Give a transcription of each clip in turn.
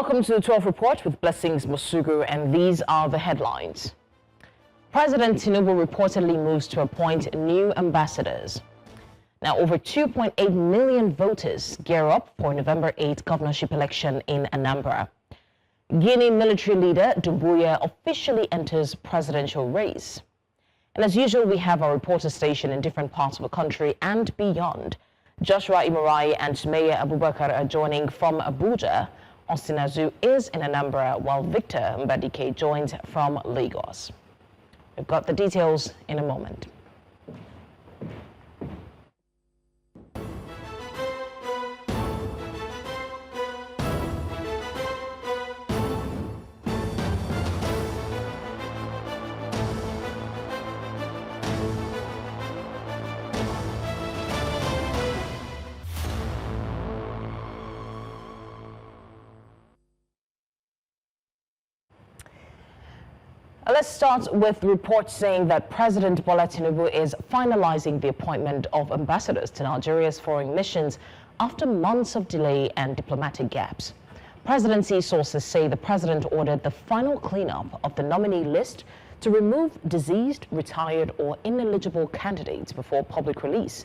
Welcome to the 12 Report with Blessings Musugu, and these are the headlines. President Tinubu reportedly moves to appoint new ambassadors. Now, over 2.8 million voters gear up for November 8th governorship election in Anambra. Guinea military leader Doumbouya officially enters presidential race. And as usual, we have our reporter stationed in different parts of the country and beyond. Joshua Imurai and Mayor Abubakar are joining from Abuja. Austin Azu is in Anambra, while Victor Mbadike joins from Lagos. We've got the details in a moment. Let's start with reports saying that President Bola Tinubu is finalizing the appointment of ambassadors to Nigeria's foreign missions after months of delay and diplomatic gaps. Presidency sources say the president ordered the final cleanup of the nominee list to remove diseased, retired, or ineligible candidates before public release.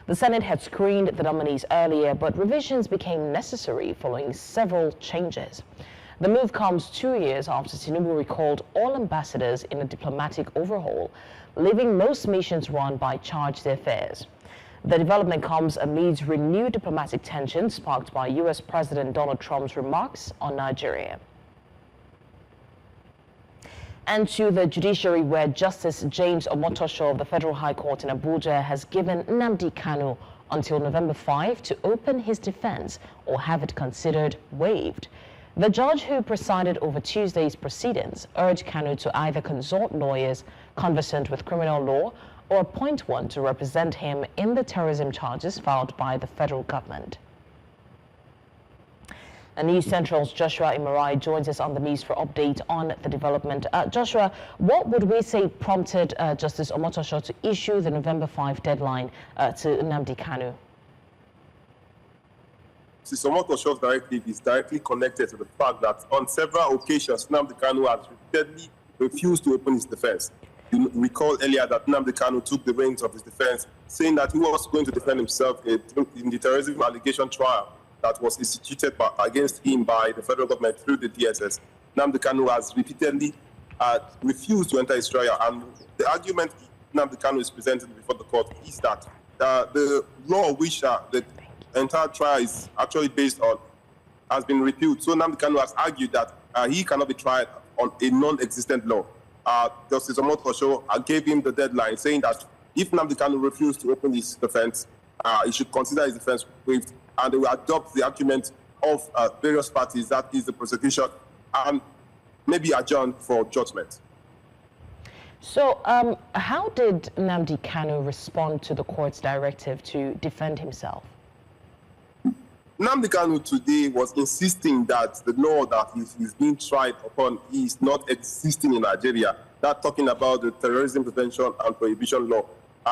The Senate had screened the nominees earlier, but revisions became necessary following several changes. The move comes 2 years after Tinubu recalled all ambassadors in a diplomatic overhaul, leaving most missions run by chargé d'affaires. The development comes amid renewed diplomatic tension sparked by U.S. President Donald Trump's remarks on Nigeria. And to the judiciary, where Justice James Omotosho of the Federal High Court in Abuja has given Nnamdi Kanu until November 5 to open his defense or have it considered waived. The judge who presided over Tuesday's proceedings urged Kanu to either consult lawyers conversant with criminal law or appoint one to represent him in the terrorism charges filed by the federal government. And News Central's Joshua Imurai joins us on the news for update on the development. Joshua, what would we say prompted Justice Omotosho to issue the November 5 deadline to Nnamdi Kanu? Justice Omotosho's directive is directly connected to the fact that on several occasions, Nnamdi Kanu has repeatedly refused to open his defense. You recall earlier that Nnamdi Kanu took the reins of his defense, saying that he was going to defend himself in the terrorism allegation trial that was instituted against him by the federal government through the DSS. Nnamdi Kanu has repeatedly refused to enter his trial, and the argument Nnamdi Kanu is presenting before the court is that the law which the entire trial is actually based on has been repealed. So Nnamdi Kanu has argued that he cannot be tried on a non-existent law. Justice Omotosho gave him the deadline, saying that if Nnamdi Kanu refused to open his defense, he should consider his defense waived, and they will adopt the argument of various parties, that is the prosecution, and maybe adjourn for judgment. So how did Nnamdi Kanu respond to the court's directive to defend himself? Nnamdi Kanu today was insisting that the law that he's being tried upon is not existing in Nigeria. That talking about the terrorism prevention and prohibition law.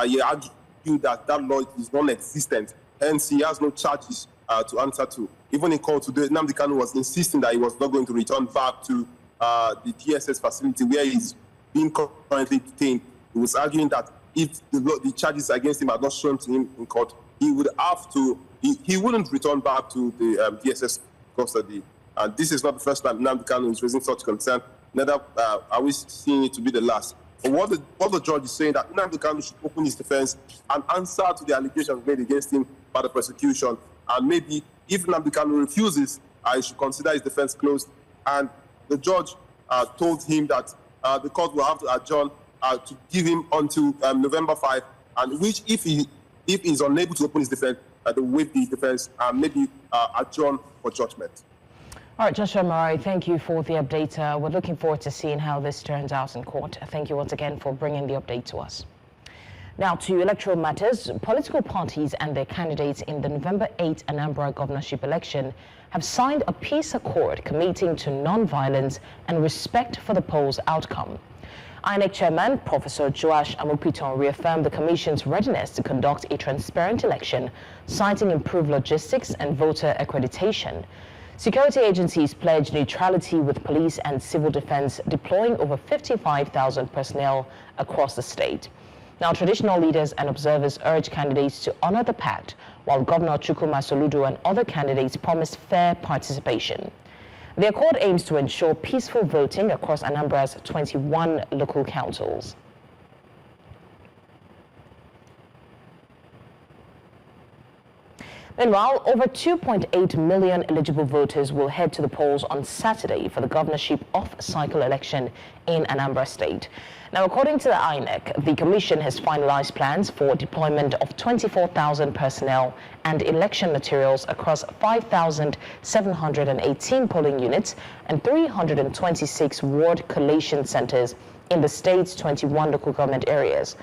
He argued that that law is non-existent, hence he has no charges to answer to. Even in court today, Nnamdi Kanu was insisting that he was not going to return back to the DSS facility where he's being currently detained. He was arguing that if the charges against him are not shown to him in court, he would have to. He wouldn't return back to the DSS custody. And this is not the first time Nnamdi Kanu is raising such concern. Neither are we seeing it to be the last. But what the judge is saying, that Nnamdi Kanu should open his defense and answer to the allegations made against him by the prosecution. And maybe if Nnamdi Kanu refuses, he should consider his defense closed. And the judge told him that the court will have to adjourn to give him until November 5, and which if he is unable to open his defense, they will waive the defense and maybe adjourn for judgment. All right, Joshua Murray, thank you for the update. We're looking forward to seeing how this turns out in court. Thank you once again for bringing the update to us. Now to electoral matters. Political parties and their candidates in the November 8 Anambra governorship election have signed a peace accord committing to non-violence and respect for the polls outcome. INEC Chairman Professor Joash Amupiton reaffirmed the Commission's readiness to conduct a transparent election, citing improved logistics and voter accreditation. Security agencies pledge neutrality with police and civil defense deploying over 55,000 personnel across the state. Now, traditional leaders and observers urge candidates to honor the pact, while Governor Chukwuma Soludo and other candidates promised fair participation. The accord aims to ensure peaceful voting across Anambra's 21 local councils. Meanwhile, over 2.8 million eligible voters will head to the polls on Saturday for the governorship off-cycle election in Anambra State. Now, according to the INEC, the commission has finalized plans for deployment of 24,000 personnel and election materials across 5,718 polling units and 326 ward collation centers in the state's 21 local government areas.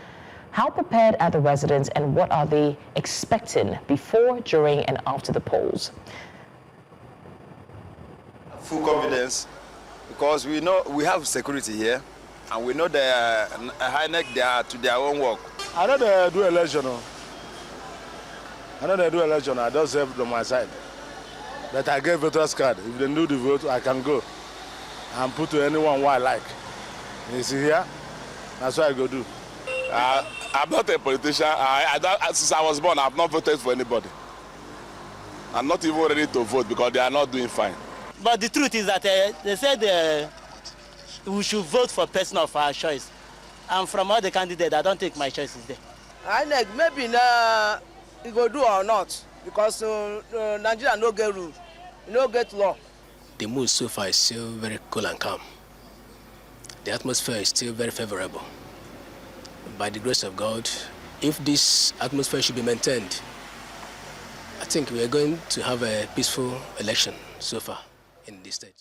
How prepared are the residents and what are they expecting before, during, and after the polls? Full confidence, because we know we have security here, and we know the INEC, they are to their own work. I know they do election. I just have it on my side. But I get voter's card. If they do the vote, I can go and put to anyone who I like. You see here? That's what I go do. I'm not a politician. Since I was born, I have not voted for anybody. I'm not even ready to vote because they are not doing fine. But the truth is that they said we should vote for a person of our choice. And from all the candidates, I don't think my choice is there. I think maybe it go do or not, because Nigeria no get rule, no get law. The mood so far is still very cool and calm. The atmosphere is still very favorable. By the grace of God, if this atmosphere should be maintained, I think we are going to have a peaceful election so far in this state.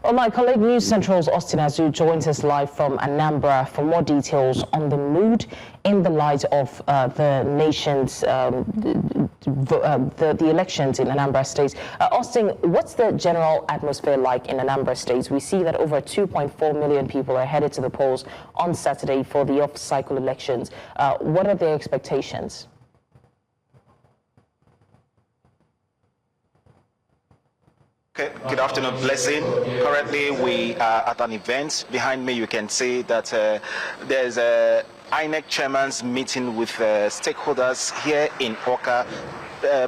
Well, my colleague News Central's Austin Azu joins us live from Anambra for more details on the mood in the light of the nation's the elections in Anambra State. Austin, what's the general atmosphere like in Anambra State? We see that over 2.4 million people are headed to the polls on Saturday for the off-cycle elections. What are their expectations? Okay, good afternoon, Blessing. Currently, we are at an event. Behind me, you can see that there's a INEC chairman's meeting with stakeholders here in Oka,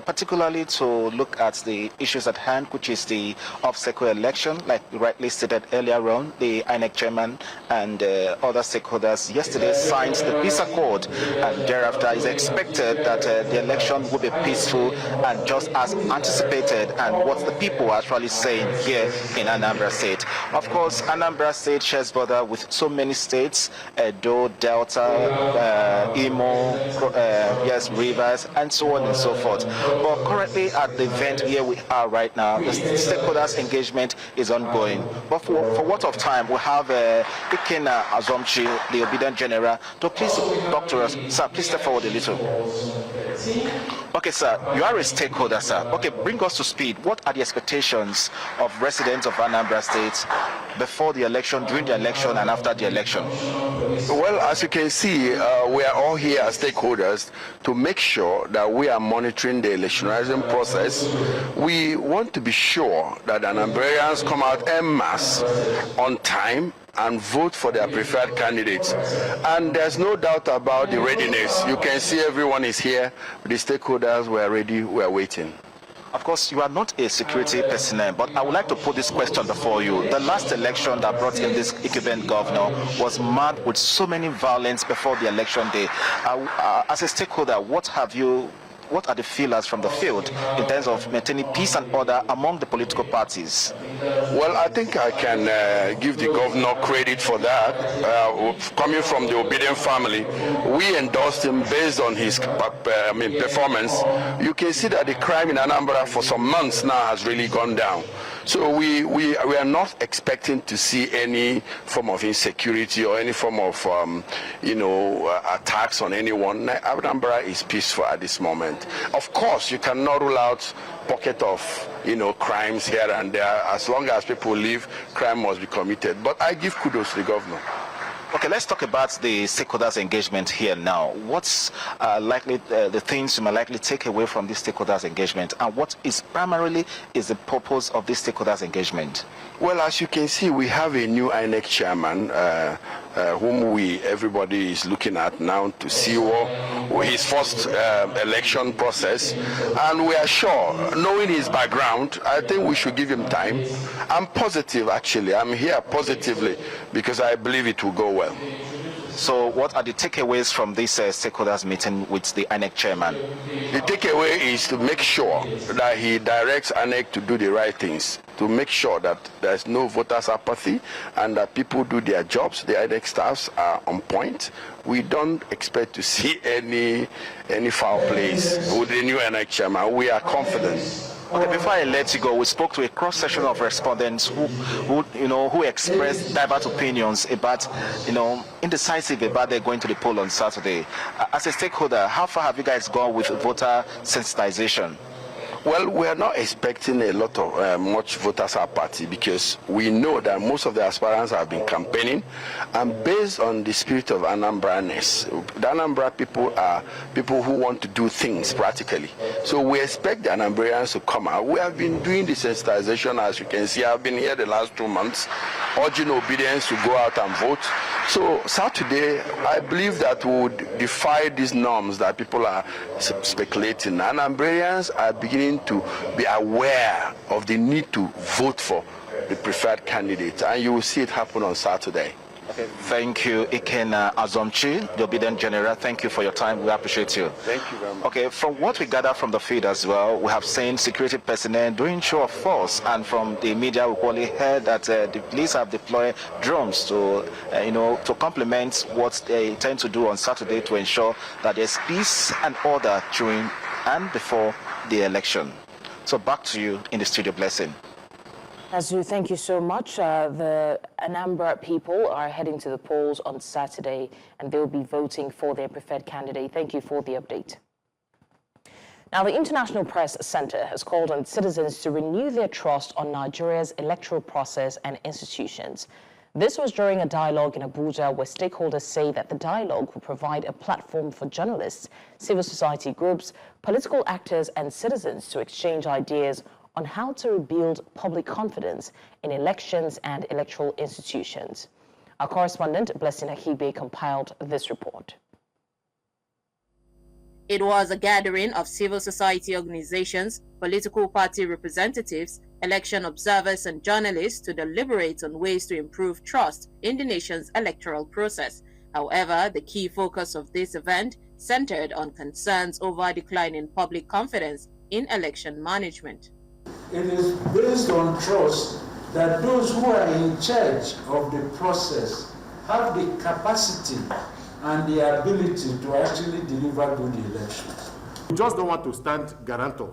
particularly to look at the issues at hand, which is the off-cycle election. Like rightly stated earlier on, the INEC chairman and other stakeholders yesterday signed the peace accord, and thereafter it's expected that the election will be peaceful and just as anticipated, and what the people are actually saying here in Anambra State. Of course, Anambra State shares border with so many states, Edo, Delta, Imo, yes, Rivers, and so on and so forth. But currently at the event here we are right now, the stakeholders engagement is ongoing. But for what of time, we have Ikena Azomchi, the obedient general, to please talk to us. Sir, please step forward a little. Okay, sir, you are a stakeholder, sir. Okay, bring us to speed. What are the expectations of residents of Anambra State before the election, during the election, and after the election? Well, as you can see, we are all here as stakeholders to make sure that we are monitoring the electioneering process. We want to be sure that Anambrarians come out en masse on time and vote for their preferred candidates. And there's no doubt about the readiness. You can see everyone is here. The stakeholders were ready, we are waiting. Of course, you are not a security personnel, but I would like to put this question before you. The last election that brought in this incumbent governor was marred with so many violence before the election day. As a stakeholder, what are the feelers from the field in terms of maintaining peace and order among the political parties? Well, I think I can give the governor credit for that. Coming from the obedient family, we endorsed him based on his performance. You can see that the crime in Anambra for some months now has really gone down. So we are not expecting to see any form of insecurity or any form of attacks on anyone. Anambra is peaceful at this moment. Of course, you cannot rule out pocket of crimes here and there. As long as people live, crime must be committed. But I give kudos to the governor. Okay, let's talk about the stakeholders' engagement here now. What's likely the things you might likely take away from this stakeholders' engagement, and what is primarily is the purpose of this stakeholders' engagement? Well, as you can see, we have a new INEC chairman whom everybody is looking at now to see his first election process. And we are sure, knowing his background, I think we should give him time. I'm positive, actually. I'm here positively because I believe it will go well. So what are the takeaways from this stakeholders meeting with the INEC chairman? The takeaway is to make sure that he directs INEC to do the right things, to make sure that there's no voters' apathy and that people do their jobs. The INEC staffs are on point. We don't expect to see any foul plays with the new INEC chairman. We are confident. Okay, before I let you go, we spoke to a cross-section of respondents who expressed diverse opinions about, indecisive about their going to the poll on Saturday. As a stakeholder, how far have you guys gone with voter sensitization? Well, we are not expecting a lot of much voters apathy because we know that most of the aspirants have been campaigning, and based on the spirit of Anambra-ness, the Anambra people are people who want to do things practically. So we expect the Anambrians to come out. We have been doing the sensitization, as you can see. I've been here the last 2 months, urging obedience to go out and vote. So Saturday, I believe that we would defy these norms that people are speculating. Anambrians are beginning to be aware of the need to vote for the preferred candidate, and you will see it happen on Saturday. Okay, thank you, Iken Azomchi, the Obedient General. Thank you for your time. We appreciate you. Thank you very much. Okay, from what we gather from the field as well, we have seen security personnel doing show of force, and from the media we only heard that the police have deployed drones to, to complement what they intend to do on Saturday to ensure that there's peace and order during and before the election. So back to you in the studio, Blessing. Azu, thank you so much. The Anambra people are heading to the polls on Saturday, and they'll be voting for their preferred candidate. Thank you for the update. Now, the International Press Center has called on citizens to renew their trust on Nigeria's electoral process and institutions. This was during a dialogue in Abuja where stakeholders say that the dialogue will provide a platform for journalists, civil society groups, political actors, and citizens to exchange ideas on how to rebuild public confidence in elections and electoral institutions. Our correspondent, Blessing Ahibe, compiled this report. It was a gathering of civil society organizations, political party representatives, election observers, and journalists to deliberate on ways to improve trust in the nation's electoral process. However, the key focus of this event centered on concerns over declining public confidence in election management. It is based on trust that those who are in charge of the process have the capacity and the ability to actually deliver good elections. We just don't want to stand guarantor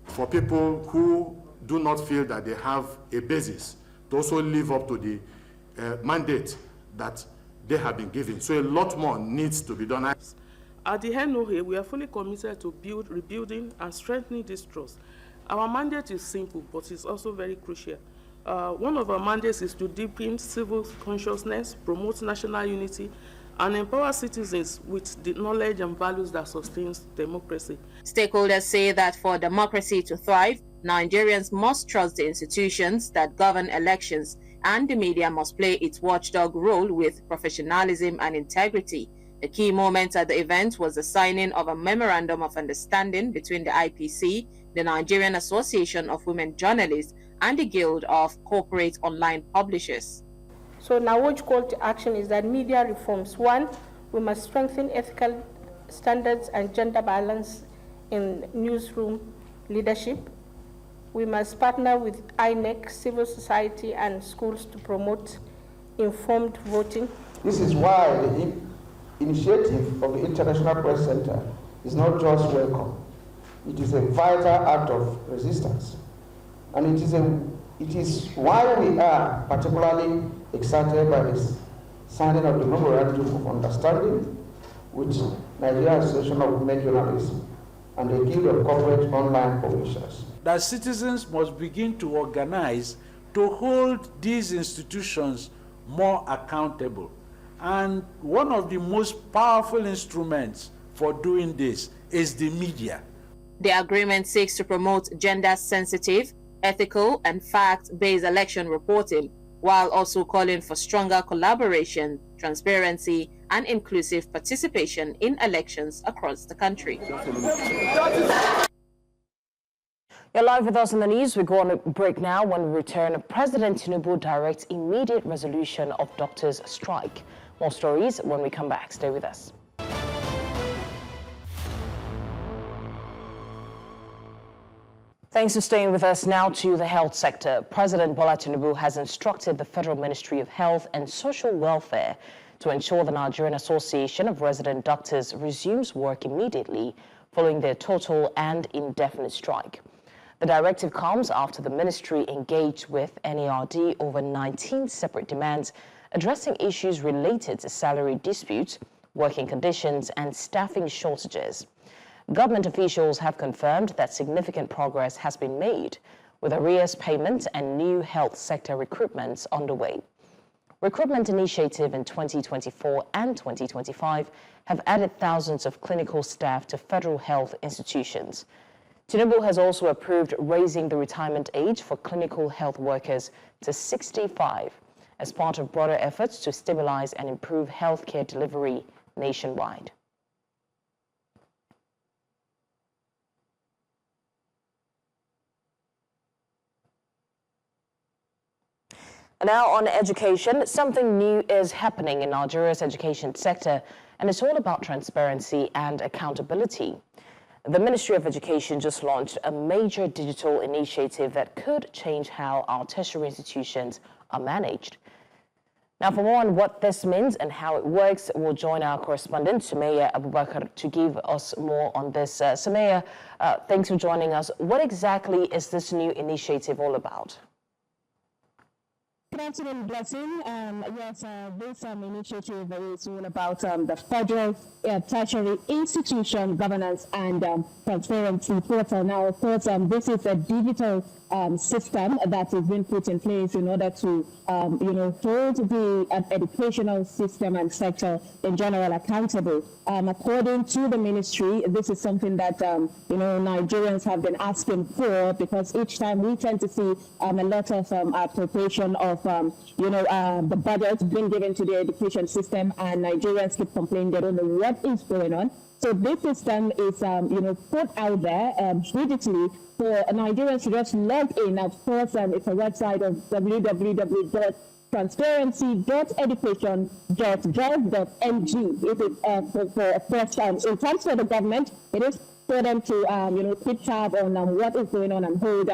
for people who do not feel that they have a basis to also live up to the mandate that they have been given. So a lot more needs to be done. At the NOA, we are fully committed to rebuilding and strengthening this trust. Our mandate is simple, but it's also very crucial. One of our mandates is to deepen civil consciousness, promote national unity, and empower citizens with the knowledge and values that sustains democracy. Stakeholders say that for democracy to thrive, Nigerians must trust the institutions that govern elections, and the media must play its watchdog role with professionalism and integrity. The key moment at the event was the signing of a memorandum of understanding between the IPC, the Nigerian Association of Women Journalists, and the Guild of Corporate Online Publishers. So now which call to action is that media reforms. One, we must strengthen ethical standards and gender balance in newsroom leadership. We must partner with INEC, civil society, and schools to promote informed voting. This is why the initiative of the International Press Center is not just welcome. It is a vital act of resistance. And it is why we are particularly excited by this signing of the memorandum of understanding with Nigerian Association of Women Journalists and the Guild of Corporate Online Publishers. That citizens must begin to organize to hold these institutions more accountable. And one of the most powerful instruments for doing this is the media. The agreement seeks to promote gender-sensitive, ethical, and fact-based election reporting, while also calling for stronger collaboration, transparency, and inclusive participation in elections across the country. You're live with us in the news. We go on a break now. When we return, President Tinubu directs immediate resolution of doctors' strike. More stories when we come back. Stay with us. Thanks for staying with us. Now to the health sector. President Bola Tinubu has instructed the Federal Ministry of Health and Social Welfare to ensure the Nigerian Association of Resident Doctors resumes work immediately following their total and indefinite strike. The directive comes after the ministry engaged with NARD over 19 separate demands addressing issues related to salary disputes, working conditions, and staffing shortages. Government officials have confirmed that significant progress has been made, with arrears payments and new health sector recruitments underway. Recruitment initiative in 2024 and 2025 have added thousands of clinical staff to federal health institutions. Tinubu has also approved raising the retirement age for clinical health workers to 65 as part of broader efforts to stabilize and improve healthcare delivery nationwide. Now on education, something new is happening in Nigeria's education sector, and it's all about transparency and accountability. The Ministry of Education just launched a major digital initiative that could change how our tertiary institutions are managed. Now, for more on what this means and how it works, we'll join our correspondent, Sumaya Abubakar, to give us more on this. Sumaya, thanks for joining us. What exactly is this new initiative all about? Good afternoon, Blessing. Yes, this initiative is all about the Federal Tertiary Institution Governance and Transparency Portal. Now, of course, this is a digital system that has been put in place in order to, hold the educational system and sector in general accountable. According to the ministry, this is something that, Nigerians have been asking for, because each time we tend to see a lot of appropriation of, the budget being given to the education system, and Nigerians keep complaining they don't know what is going on. So this system is, put out there digitally for Nigerians to just log in. Of course, it's a website of www.transparency.education.gov.ng. It is for first in terms for the government, it is for them to, keep tab on what is going on and hold,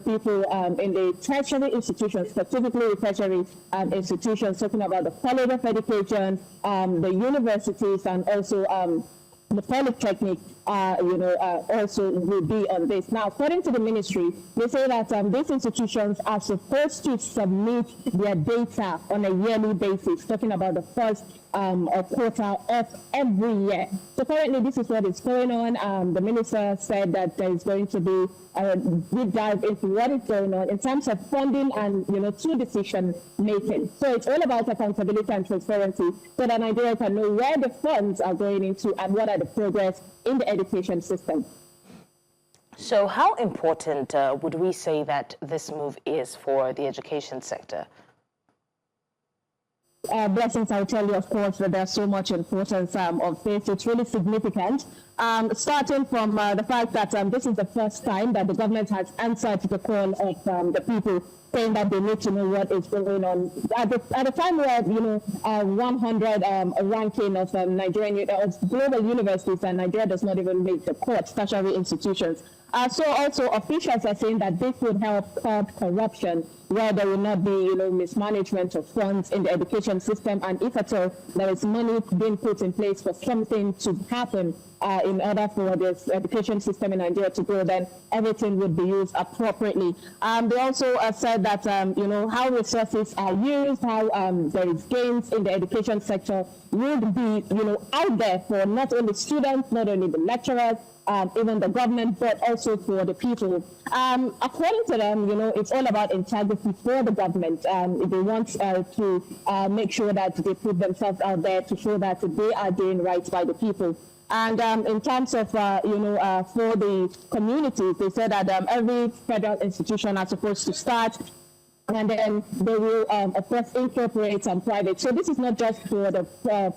people in the tertiary institutions, specifically the tertiary institutions, talking about the College of Education, the universities, and also the polytechnic, also will be on this. Now, according to the ministry, they say that these institutions are supposed to submit their data on a yearly basis, talking about the first quarter of every year. So currently, this is what is going on. The minister said that there is going to be a deep dive into what is going on in terms of funding and, to decision making. So it's all about accountability and transparency, so that Nigeria can know where the funds are going into and what are the progress in the education system. So how important would we say that this move is for the education sector? Blessings, I'll tell you, of course, that there's so much importance of this. It's really significant, starting from the fact that this is the first time that the government has answered the call of the people, saying that they need to know what is going on. At the time where, 100 ranking of Nigerian global universities, and Nigeria does not even make the court, tertiary institutions. So also officials are saying that this would help curb corruption, where there will not be, mismanagement of funds in the education system, and if at all there is money being put in place for something to happen, in order for this education system in Nigeria to grow, then everything would be used appropriately. They also said that, how resources are used, how there is gains in the education sector would be, out there for not only students, not only the lecturers, even the government, but also for the people. According to them, it's all about integrity for the government. They want to make sure that they put themselves out there to show that they are doing right by the people. And in terms of, for the communities, they said that every federal institution are supposed to start, and then they will, of course, incorporate some private. So this is not just for the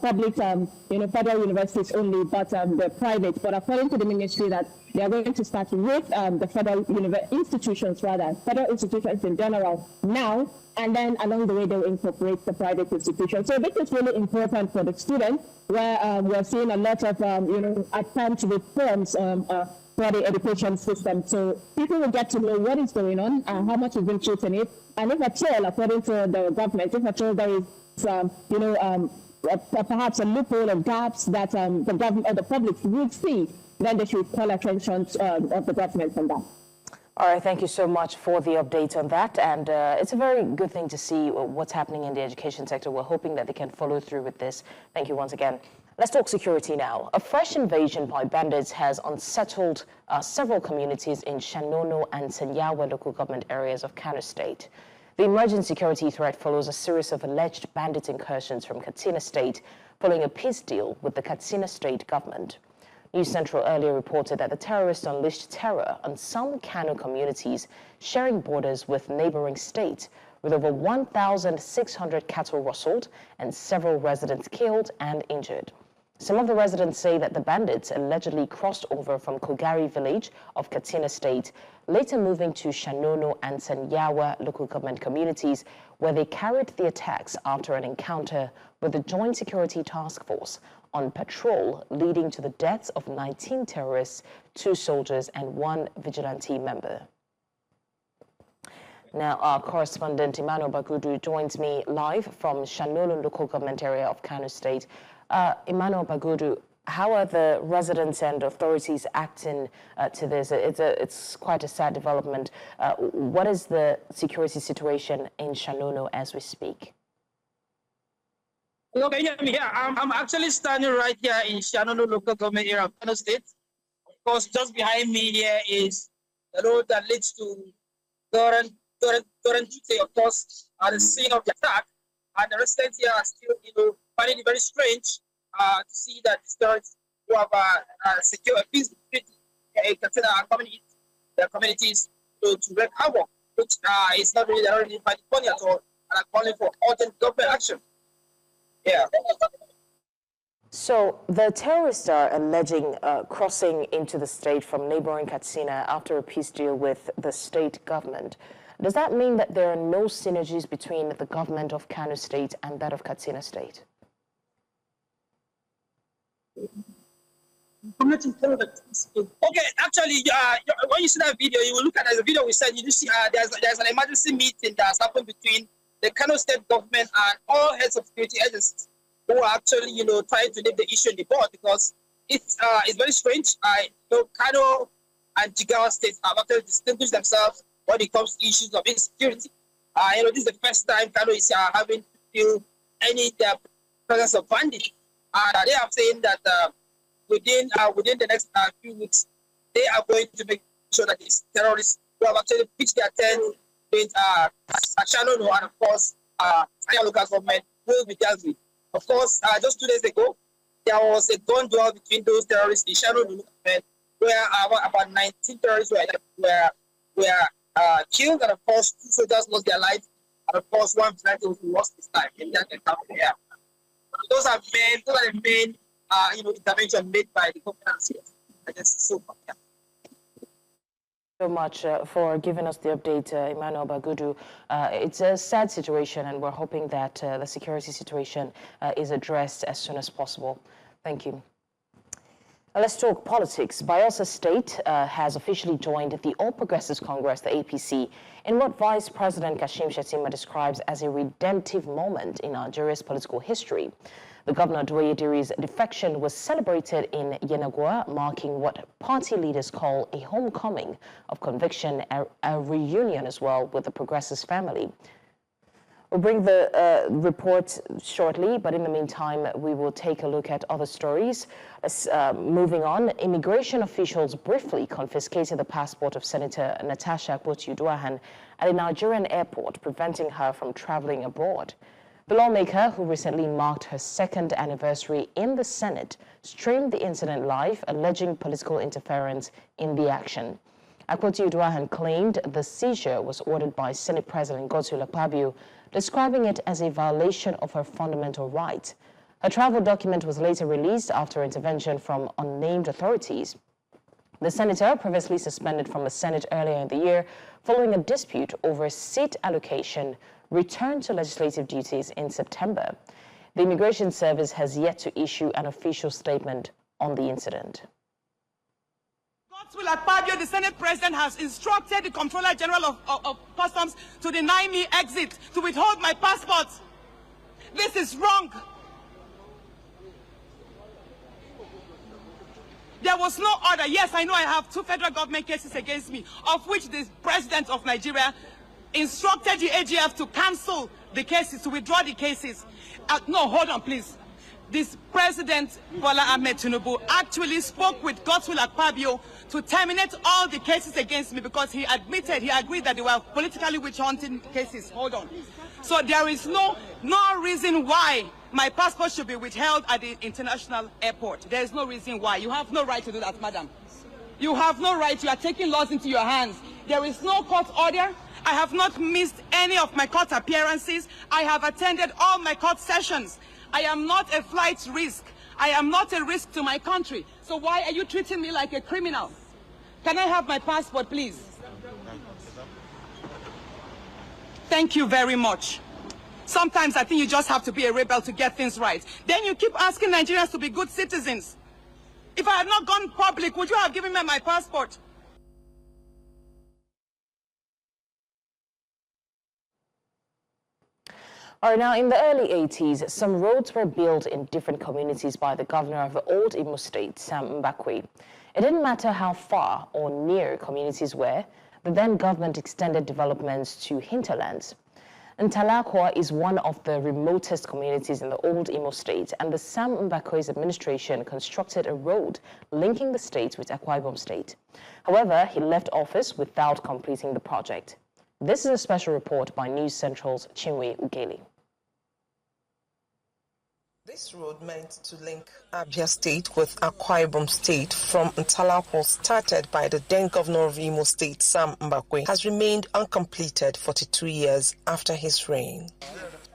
public, federal universities only, but the private. But according to the ministry, that they are going to start with the federal institutions in general now, and then along the way they will incorporate the private institutions. So this is really important for the students, where we're seeing a lot of, attempt reforms for the education system. So people will get to know what is going on and how much is being put in it. And if at all, according to the government, if at all there is, perhaps a loophole or gaps that the government or the public would see, then they should call attention of the government on that. All right, thank you so much for the update on that. And it's a very good thing to see what's happening in the education sector. We're hoping that they can follow through with this. Thank you once again. Let's talk security now. A fresh invasion by bandits has unsettled several communities in Shanono and Senyawa local government areas of Kano State. The emerging security threat follows a series of alleged bandit incursions from Katsina State following a peace deal with the Katsina State government. News Central earlier reported that the terrorists unleashed terror on some Kano communities sharing borders with neighboring states, with over 1,600 cattle rustled and several residents killed and injured. Some of the residents say that the bandits allegedly crossed over from Kogari village of Katsina State, later moving to Shanono and Senyawa local government communities, where they carried the attacks after an encounter with the Joint Security Task Force on patrol, leading to the deaths of 19 terrorists, 2 soldiers, and 1 vigilante member. Now, our correspondent Emmanuel Bagudu joins me live from Shanono local government area of Kano State. Emmanuel Bagudu, how are the residents and authorities acting to this? It's quite a sad development. What is the security situation in Shanono as we speak? Okay, yeah, I'm actually standing right here in Shanono local government area of Kano State. Of course, just behind me here is the road that leads to Torrent, of course, at the scene of the attack. And the residents here are still, finding it very strange to see that these terrorists who have secure a peace in Katsina are coming into their communities to wreak havoc, which is not really, they don't really find it funny at all, and are calling for urgent government action. Yeah. So the terrorists are alleging crossing into the state from neighboring Katsina after a peace deal with the state government. Does that mean that there are no synergies between the government of Kano State and that of Katsina State? Okay, actually, when you see that video, you will look at the video we said, you see there's an emergency meeting that's happened between the Kano State government and all heads of security agencies who are actually, trying to leave the issue in the board, because it's very strange. Kano and Jigawa states have actually distinguished themselves when it comes to issues of insecurity. This is the first time Kano is having to feel any presence of bandits. They are saying that within the next few weeks, they are going to make sure that these terrorists who have actually pitched their tent with Shanono and, of course, local government will be dealt with. Of course, just 2 days ago, there was a gun duel between those terrorists in Shanono, where about 19 terrorists were killed, and of course 2 soldiers lost their lives, and of course 1 vigilante who lost his life in that encounter. Yeah. Those are the main intervention made by the government. I guess so far. Yeah. So much for giving us the update, Emmanuel Bagudu. It's a sad situation, and we're hoping that the security situation is addressed as soon as possible. Thank you. Now let's talk politics. Bayelsa State has officially joined the All Progressives Congress, the APC, in what Vice President Kashim Shettima describes as a redemptive moment in Nigeria's political history. The Governor Doumbouya's defection was celebrated in Yenagoa, marking what party leaders call a homecoming of conviction, a reunion as well with the Progressive family. We'll bring the report shortly, but in the meantime, we will take a look at other stories. Moving on, immigration officials briefly confiscated the passport of Senator Natasha Akpoti-Uduaghan at a Nigerian airport, preventing her from traveling abroad. The lawmaker, who recently marked her second anniversary in the Senate, streamed the incident live, alleging political interference in the action. Akpoti-Uduaghan claimed the seizure was ordered by Senate President Godswill Akpabio, describing it as a violation of her fundamental right. Her travel document was later released after intervention from unnamed authorities. The senator, previously suspended from the Senate earlier in the year following a dispute over seat allocation, returned to legislative duties in September. The Immigration Service has yet to issue an official statement on the incident. Godswill Akpabio, the Senate President, has instructed the Comptroller General of Customs to deny me exit, to withhold my passport. This is wrong. There was no order. Yes, I know I have 2 federal government cases against me, of which the President of Nigeria instructed the AGF to cancel the cases, to withdraw the cases. No, hold on, please. This President Bola Tinubu actually spoke with Godswill Akpabio to terminate all the cases against me because he agreed that they were politically witch-hunting cases. Hold on. So there is no reason why my passport should be withheld at the international airport. There is no reason why. You have no right to do that, madam. You have no right. You are taking laws into your hands. There is no court order. I have not missed any of my court appearances. I have attended all my court sessions. I am not a flight risk. I am not a risk to my country. So why are you treating me like a criminal? Can I have my passport, please? Thank you very much. Sometimes I think you just have to be a rebel to get things right. Then you keep asking Nigerians to be good citizens. If I had not gone public, would you have given me my passport? All right, now in the early 80s, some roads were built in different communities by the governor of the old Imo State, Sam Mbakwe. It didn't matter how far or near communities were, the then government extended developments to hinterlands. Ntalakwa is one of the remotest communities in the old Imo State, and the Sam Mbakwe's administration constructed a road linking the state with Akwa Ibom State. However, he left office without completing the project. This is a special report by News Central's Chinwe Ugeli. This road meant to link Abia State with Akwa Ibom State from Ntalakwa, started by the then governor of Imo State, Sam Mbakwe, has remained uncompleted 42 years after his reign.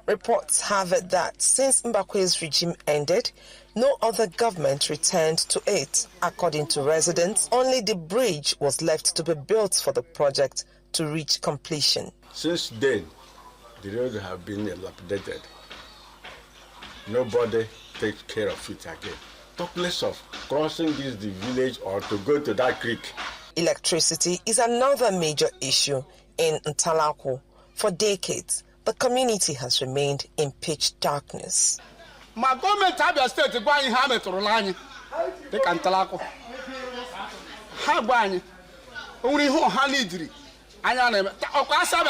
Reports have it that since Mbakwe's regime ended, no other government returned to it. According to residents, only the bridge was left to be built for the project to reach completion. Since then, the roads have been dilapidated. Nobody takes care of it again. Talk less of crossing the village or to go to that creek. Electricity is another major issue in Ntalakwa. For decades, the community has remained in pitch darkness. My government Abia State is going to have a Torolani. They can Ntalakwa. How going? Only who Hanidri. I am a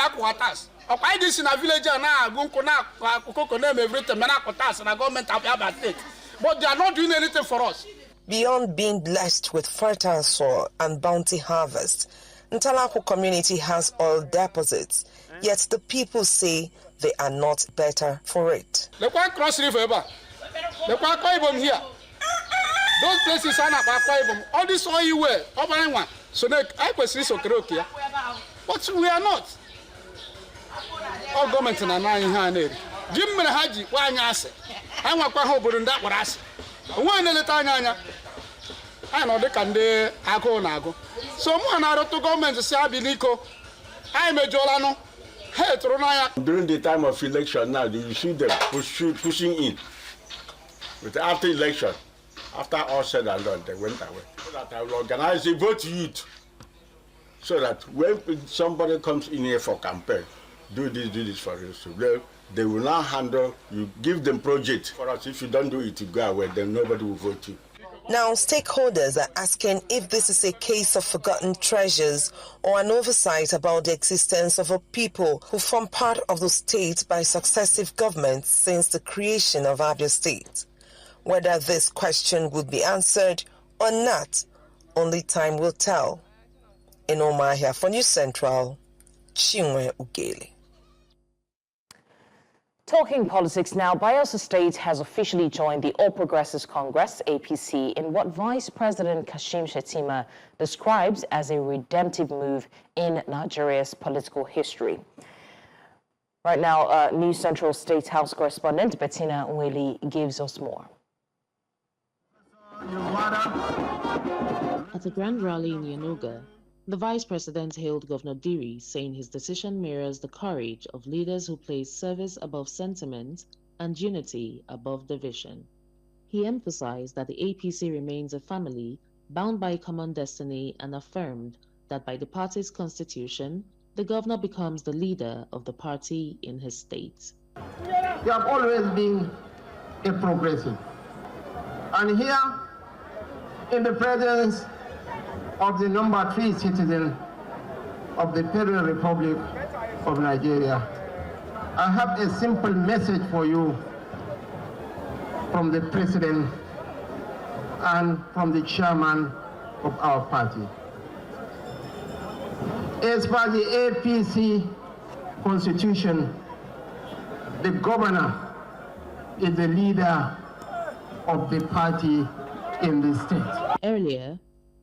quarters. Why this in a village now? Everything, and government of Abia State. But they are not doing anything for us. Beyond being blessed with fertile soil and bounty harvest, Ntalakwa community has oil deposits, yet the people say they are not better for it. They can't cross river. They can't Ibom here. Those places are not Ibom. All this oil you wear, one. So I question is okay. But we are not. All government in Anambra. Jim Haji, why Yase? I want to hope that what I say. One little Tanya. I know they can do Nago. So, one out of 2 governments say, Nico, I am a Jolano. Hey, Tronaya. During the time of election now, you see them pushing in. But after election, after all said and done, they went away. So that I will organize a vote youth. So that when somebody comes in here for campaign, do this for you. So They will now handle, you give them project. For us, if you don't do it, you go away, then nobody will vote you. Now, stakeholders are asking if this is a case of forgotten treasures or an oversight about the existence of a people who form part of the state by successive governments since the creation of Abia State. Whether this question would be answered or not, only time will tell. In Omahia for News Central, Chinwe Ugele. Talking politics now, Bayelsa State has officially joined the All Progressives Congress, APC, in what Vice President Kashim Shettima describes as a redemptive move in Nigeria's political history. Right now, News Central State House correspondent Bettina Nweli gives us more. At a grand rally in Yenuga, the vice president hailed Governor Diri, saying his decision mirrors the courage of leaders who place service above sentiment and unity above division. He emphasized that the APC remains a family bound by a common destiny and affirmed that by the party's constitution, the governor becomes the leader of the party in his state. You have always been a progressive. And here, in the presence of the number 3 citizen of the Federal Republic of Nigeria, I have a simple message for you from the President and from the Chairman of our party. As per the APC Constitution, the governor is the leader of the party in the state. Earlier,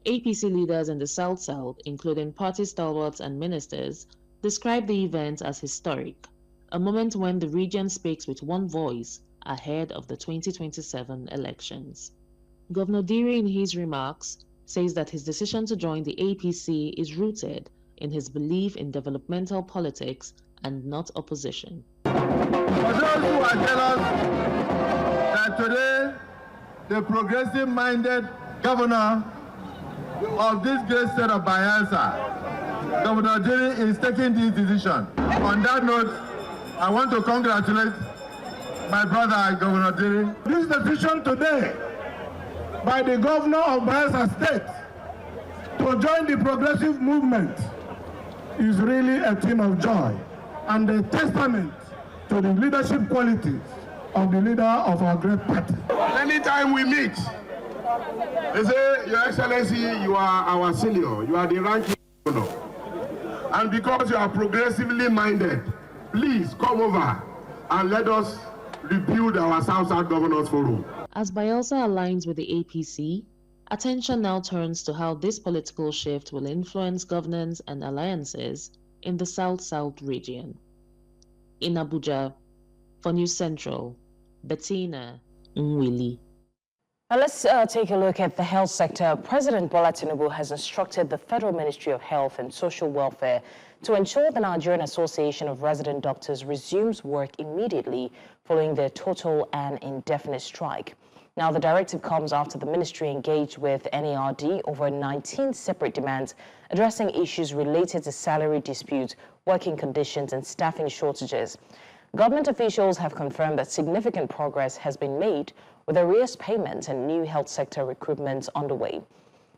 APC leaders in the South-South, including party stalwarts and ministers, described the event as historic, a moment when the region speaks with one voice ahead of the 2027 elections. Governor Diri, in his remarks, says that his decision to join the APC is rooted in his belief in developmental politics and not opposition. For those who are jealous that today the progressive-minded governor of this great state of Bayelsa, Governor Diri, is taking this decision. On that note, I want to congratulate my brother, Governor Diri. This decision today by the governor of Bayelsa State to join the progressive movement is really a thing of joy and a testament to the leadership qualities of the leader of our great party. Anytime we meet, they say, Your Excellency, you are our senior, you are the ranking governor. And because you are progressively minded, please come over and let us rebuild our South-South Governors Forum. As Bayelsa aligns with the APC, attention now turns to how this political shift will influence governance and alliances in the South-South region. In Abuja, for News Central, Bettina Nwili. Now let's take a look at the health sector. President Bola Tinubu has instructed the Federal Ministry of Health and Social Welfare to ensure the Nigerian Association of Resident Doctors resumes work immediately following their total and indefinite strike. Now, the directive comes after the ministry engaged with NARD over 19 separate demands addressing issues related to salary disputes, working conditions, and staffing shortages. Government officials have confirmed that significant progress has been made with arrears payments and new health sector recruitments underway.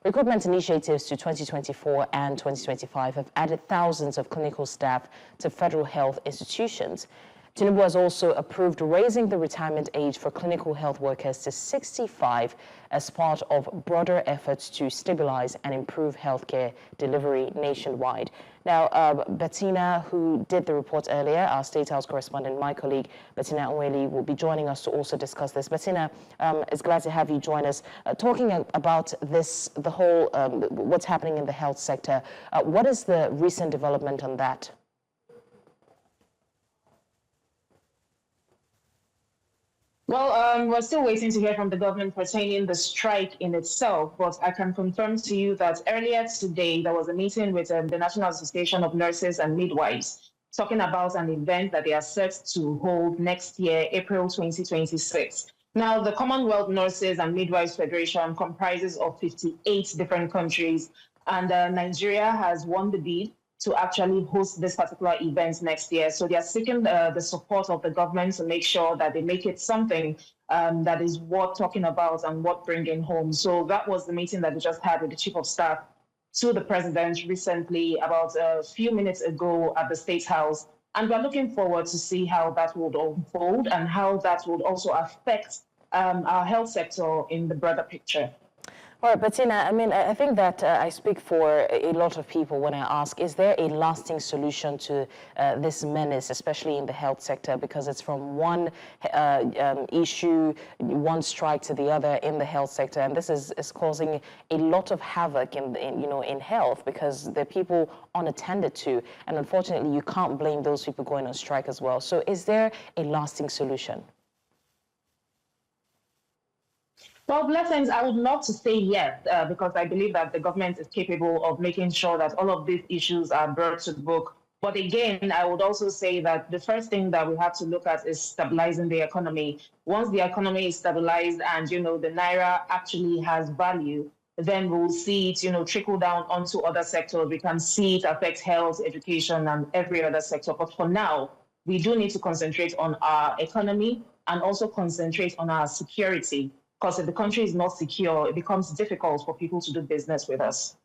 Recruitment initiatives to 2024 and 2025 have added thousands of clinical staff to federal health institutions. Tinubu has also approved raising the retirement age for clinical health workers to 65 as part of broader efforts to stabilize and improve healthcare delivery nationwide. Now, Bettina, who did the report earlier, our State House correspondent, my colleague Bettina Nweli, will be joining us to also discuss this. Bettina, it's glad to have you join us. Talking about this, the whole, what's happening in the health sector, what is the recent development on that? Well, we're still waiting to hear from the government pertaining the strike in itself, but I can confirm to you that earlier today there was a meeting with the National Association of Nurses and Midwives talking about an event that they are set to hold next year, April 2026. Now, the Commonwealth Nurses and Midwives Federation comprises of 58 different countries, and Nigeria has won the bid to actually host this particular event next year. So they are seeking the support of the government to make sure that they make it something that is worth talking about and worth bringing home. So that was the meeting that we just had with the Chief of Staff to the President recently, about a few minutes ago at the State House. And we're looking forward to see how that would unfold and how that would also affect our health sector in the broader picture. All right, Bettina, I mean, I think that I speak for a lot of people when I ask, is there a lasting solution to this menace, especially in the health sector? Because it's from one issue, one strike to the other in the health sector. And this is causing a lot of havoc in health, because there are people unattended to. And unfortunately, you can't blame those people going on strike as well. So is there a lasting solution? Well, Blessings, I would love to say yes, because I believe that the government is capable of making sure that all of these issues are brought to the book. But again, I would also say that the first thing that we have to look at is stabilizing the economy. Once the economy is stabilized and, the Naira actually has value, then we'll see it, trickle down onto other sectors. We can see it affect health, education, and every other sector. But for now, we do need to concentrate on our economy and also concentrate on our security. Because if the country is not secure, it becomes difficult for people to do business with us.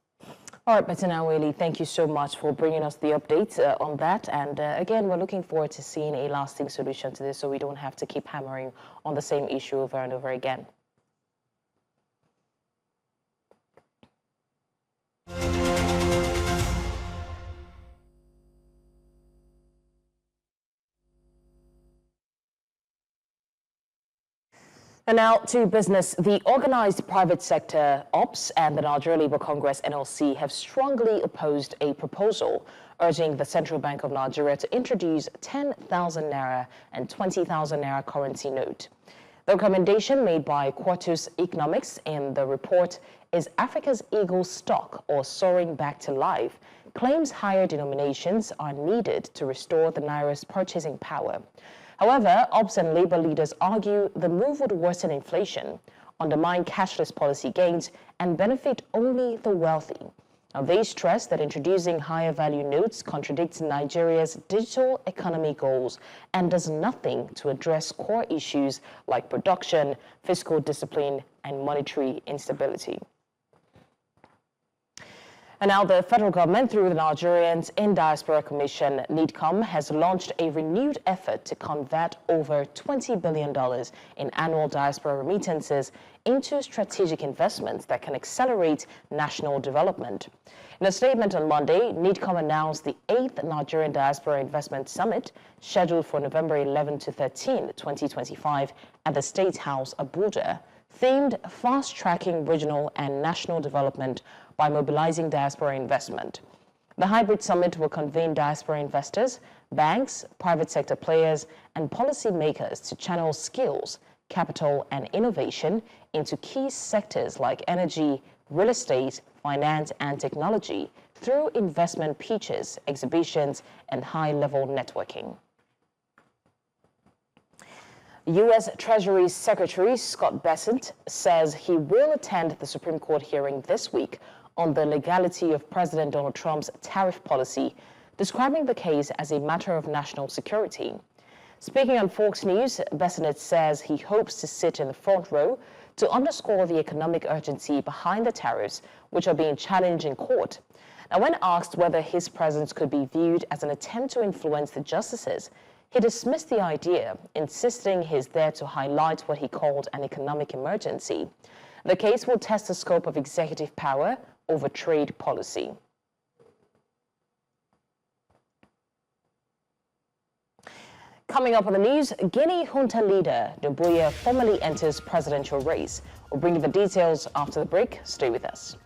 All right, Bettina Whaley, thank you so much for bringing us the update on that. And again, we're looking forward to seeing a lasting solution to this, so we don't have to keep hammering on the same issue over and over again. And now to business. The organized private sector, OPS, and the Nigeria Labour Congress, NLC, have strongly opposed a proposal urging the Central Bank of Nigeria to introduce 10,000 naira and 20,000 naira currency note. The recommendation made by Quartus Economics in the report is Africa's eagle stock, or soaring back to life, claims higher denominations are needed to restore the naira's purchasing power. However, OPS and Labour leaders argue the move would worsen inflation, undermine cashless policy gains, and benefit only the wealthy. Now, they stress that introducing higher value notes contradicts Nigeria's digital economy goals and does nothing to address core issues like production, fiscal discipline, and monetary instability. And now the federal government, through the Nigerians in Diaspora Commission, NIDCOM, has launched a renewed effort to convert over $20 billion in annual diaspora remittances into strategic investments that can accelerate national development. In a statement on Monday, NIDCOM announced the 8th Nigerian Diaspora Investment Summit, scheduled for November 11 to 13, 2025, at the State House, Abuja, themed fast-tracking regional and national development by mobilizing diaspora investment. The hybrid summit will convene diaspora investors, banks, private sector players, and policymakers to channel skills, capital, and innovation into key sectors like energy, real estate, finance, and technology through investment pitches, exhibitions, and high-level networking. U.S. Treasury Secretary Scott Bessent says he will attend the Supreme Court hearing this week on the legality of President Donald Trump's tariff policy, describing the case as a matter of national security. Speaking on Fox News, Bessent says he hopes to sit in the front row to underscore the economic urgency behind the tariffs, which are being challenged in court. Now, when asked whether his presence could be viewed as an attempt to influence the justices, he dismissed the idea, insisting he's there to highlight what he called an economic emergency. The case will test the scope of executive power over trade policy. Coming up on the news, Guinea junta leader Doumbouya formally enters presidential race. We'll bring you the details after the break. Stay with us.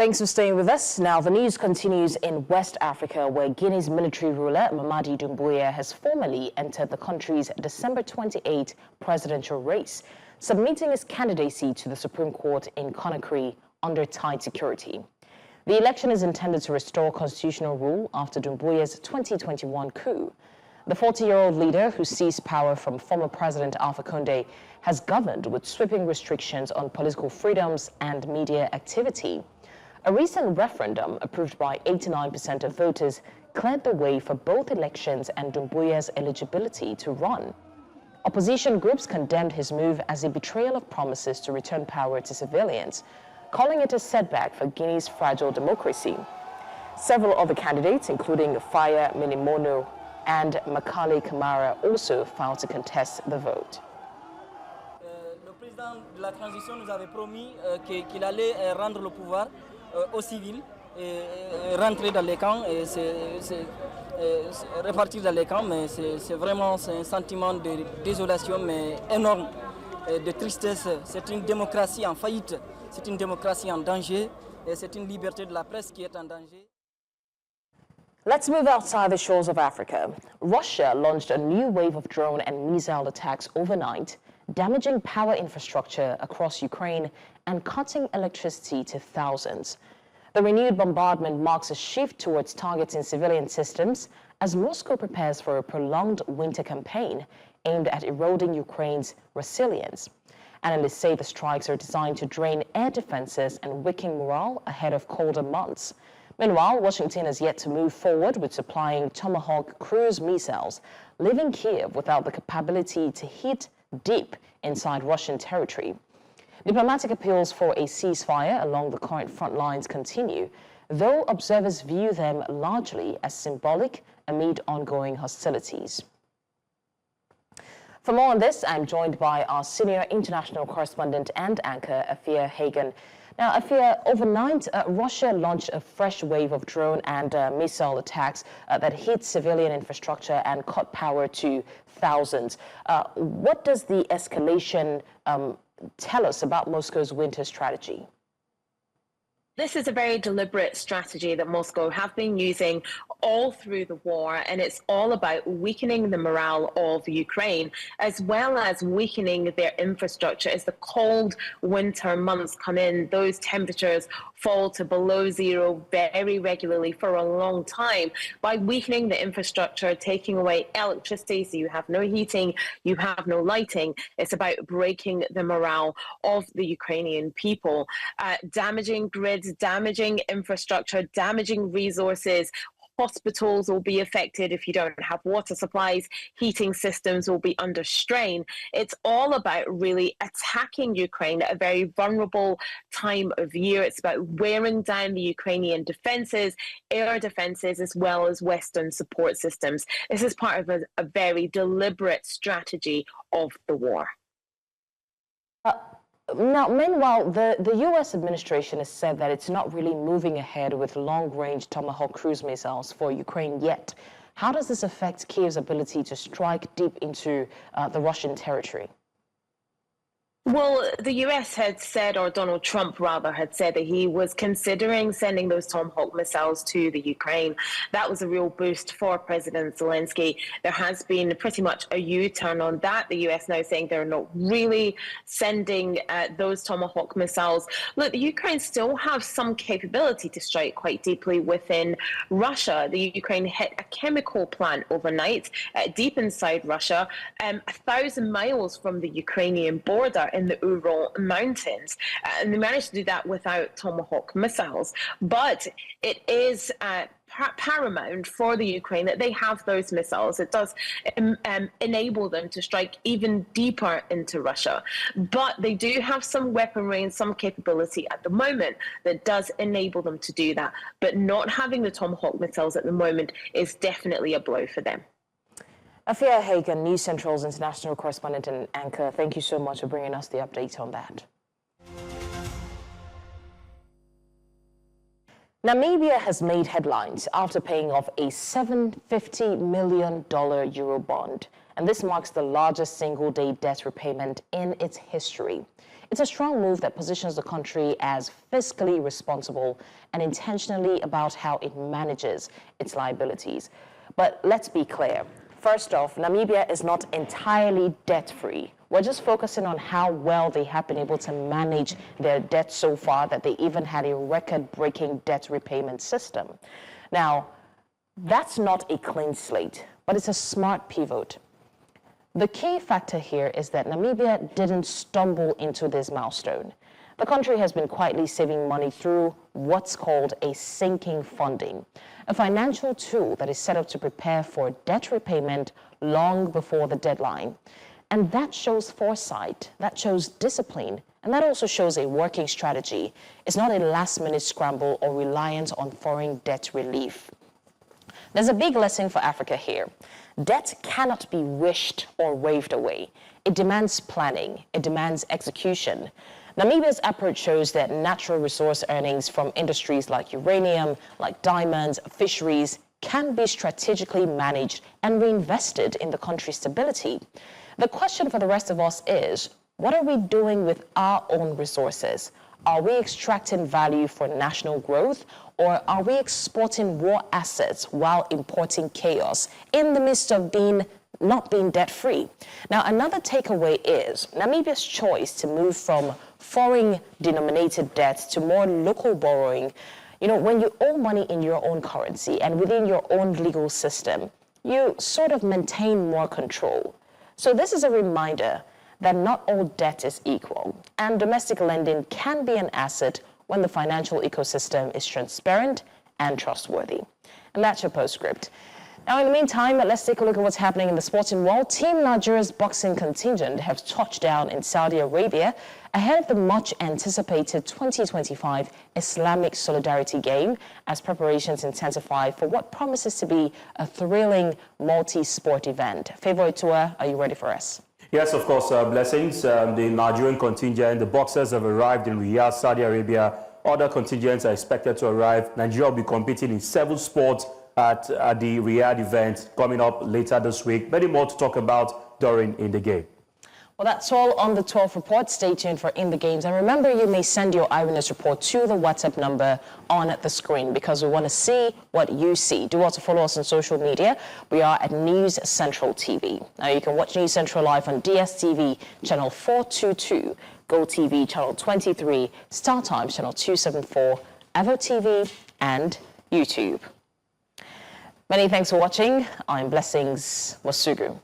Thanks for staying with us. Now, the news continues in West Africa, where Guinea's military ruler, Mamady Doumbouya, has formally entered the country's December 28 presidential race, submitting his candidacy to the Supreme Court in Conakry under tight security. The election is intended to restore constitutional rule after Doumbouya's 2021 coup. The 40-year-old leader, who seized power from former President Alpha Condé, has governed with sweeping restrictions on political freedoms and media activity. A recent referendum approved by 89% of voters cleared the way for both elections and Doumbouya's eligibility to run. Opposition groups condemned his move as a betrayal of promises to return power to civilians, calling it a setback for Guinea's fragile democracy. Several other candidates, including Faya Minimono and Makale Kamara, also filed to contest the vote. Le président de la transition nous avait promis qu'il allait rendre le pouvoir aux civils et rentrer dans les camps et repartir dans les camps, mais c'est vraiment un sentiment de désolation mais énorme, de tristesse. C'est une démocratie en faillite, c'est une démocratie en danger et c'est une liberté de la presse qui est en danger. Let's move outside the shores of Africa. Russia launched a new wave of drone and missile attacks overnight, damaging power infrastructure across Ukraine and cutting electricity to thousands. The renewed bombardment marks a shift towards targeting civilian systems as Moscow prepares for a prolonged winter campaign aimed at eroding Ukraine's resilience. Analysts say the strikes are designed to drain air defenses and weaken morale ahead of colder months. Meanwhile, Washington has yet to move forward with supplying Tomahawk cruise missiles, leaving Kiev without the capability to hit deep inside Russian territory. Diplomatic appeals for a ceasefire along the current front lines continue, though observers view them largely as symbolic amid ongoing hostilities. For more on this, I'm joined by our senior international correspondent and anchor, Afia Hagan. Now, Afia, overnight, Russia launched a fresh wave of drone and missile attacks that hit civilian infrastructure and cut power to thousands. What does the escalation tell us about Moscow's winter strategy? This is a very deliberate strategy that Moscow have been using all through the war, and it's all about weakening the morale of Ukraine, as well as weakening their infrastructure. As the cold winter months come in, those temperatures fall to below zero very regularly for a long time. By weakening the infrastructure, taking away electricity, so you have no heating, you have no lighting, it's about breaking the morale of the Ukrainian people, damaging grids, damaging infrastructure, damaging resources. Hospitals will be affected if you don't have water supplies. Heating systems will be under strain. It's all about really attacking Ukraine at a very vulnerable time of year. It's about wearing down the Ukrainian defenses, air defenses, as well as Western support systems. This is part of a very deliberate strategy of the war. Now, meanwhile, the U.S. administration has said that it's not really moving ahead with long-range Tomahawk cruise missiles for Ukraine yet. How does this affect Kiev's ability to strike deep into the Russian territory? Well, the US had said, or Donald Trump rather, had said that he was considering sending those Tomahawk missiles to the Ukraine. That was a real boost for President Zelensky. There has been pretty much a U-turn on that. The US now saying they're not really sending those Tomahawk missiles. Look, the Ukraine still have some capability to strike quite deeply within Russia. The Ukraine hit a chemical plant overnight deep inside Russia, 1,000 miles from the Ukrainian border in the Ural Mountains, and they managed to do that without Tomahawk missiles. But it is paramount for the Ukraine that they have those missiles. It does enable them to strike even deeper into Russia. But they do have some weaponry and some capability at the moment that does enable them to do that. But not having the Tomahawk missiles at the moment is definitely a blow for them. Afia Hagan, News Central's international correspondent and anchor, thank you so much for bringing us the update on that. Namibia has made headlines after paying off a $750 million Eurobond, and this marks the largest single-day debt repayment in its history. It's a strong move that positions the country as fiscally responsible and intentionally about how it manages its liabilities. But let's be clear. First off, Namibia is not entirely debt-free. We're just focusing on how well they have been able to manage their debt so far that they even had a record-breaking debt repayment system. Now, that's not a clean slate, but it's a smart pivot. The key factor here is that Namibia didn't stumble into this milestone. The country has been quietly saving money through what's called a sinking funding, a financial tool that is set up to prepare for debt repayment long before the deadline. And that shows foresight, that shows discipline, and that also shows a working strategy. It's not a last-minute scramble or reliance on foreign debt relief. There's a big lesson for Africa here. Debt cannot be wished or waved away. It demands planning. It demands execution. Namibia's approach shows that natural resource earnings from industries like uranium, like diamonds, fisheries, can be strategically managed and reinvested in the country's stability. The question for the rest of us is, what are we doing with our own resources? Are we extracting value for national growth, or are we exporting war assets while importing chaos in the midst of not being debt-free? Now, another takeaway is Namibia's choice to move from foreign-denominated debt to more local borrowing. You know, when you owe money in your own currency and within your own legal system, you sort of maintain more control. So this is a reminder that not all debt is equal, and domestic lending can be an asset when the financial ecosystem is transparent and trustworthy. And that's your postscript. Now, in the meantime, let's take a look at what's happening in the sporting world. Team Nigeria's boxing contingent have touched down in Saudi Arabia ahead of the much-anticipated 2025 Islamic Solidarity Game as preparations intensify for what promises to be a thrilling multi-sport event. Favor Itua, are you ready for us? Yes, of course, blessings. The Nigerian contingent, the boxers have arrived in Riyadh, Saudi Arabia. Other contingents are expected to arrive. Nigeria will be competing in 7 sports at the Riyadh event coming up later this week. Many more to talk about during In the Game. Well, that's all on the 12 report. Stay tuned for In the Games. And remember, you may send your eyewitness report to the WhatsApp number on the screen because we want to see what you see. Do also follow us on social media. We are at News Central TV. Now, you can watch News Central live on DSTV channel 422, Go TV channel 23, Star Times channel 274, Evo TV, and YouTube. Many thanks for watching. I'm Blessings Wasugu.